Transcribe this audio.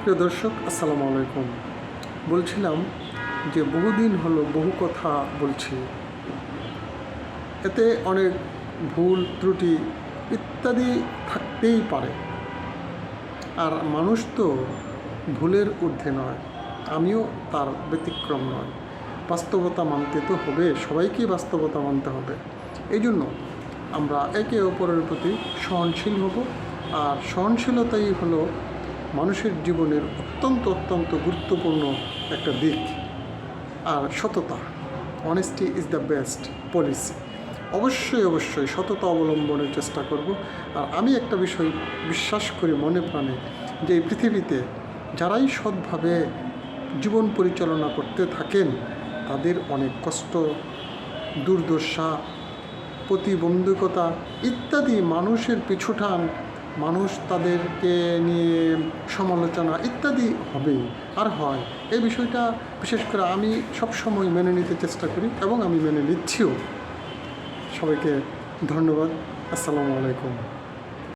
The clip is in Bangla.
প্রিয় দর্শক, আসসালামু আলাইকুম। বলছিলাম যে বহুদিন হলো বহু কথা বলছি, এতে অনেক ভুল ত্রুটি ইত্যাদি থাকতেই পারে। আর মানুষ তো ভুলের ঊর্ধ্বে নয়, আমিও তার ব্যতিক্রম নয়। বাস্তবতা মানতে তো হবে, সবাইকেই বাস্তবতা মানতে হবে। এই জন্য আমরা একে অপরের প্রতি সহনশীল হব। আর সহনশীলতাই হলো মানুষের জীবনের অত্যন্ত গুরুত্বপূর্ণ একটা দিক। আর সততা, honesty is the best policy. অবশ্যই সততা অবলম্বনের চেষ্টা করব। আর আমি একটা বিষয় বিশ্বাস করি মনে প্রাণে, যে এই পৃথিবীতে যারাই সৎভাবে জীবন পরিচালনা করতে থাকেন তাদের অনেক কষ্ট, দুর্দশা, প্রতিবন্ধকতা ইত্যাদি, মানুষের পিছুটান, মানুষ তাদেরকে নিয়ে সমালোচনা ইত্যাদি হবেই আর হয়। এই বিষয়টা বিশেষ করে আমি সবসময় মেনে নিতে চেষ্টা করি এবং আমি মেনে নিচ্ছিও। সবাইকে ধন্যবাদ। আসসালামু আলাইকুম।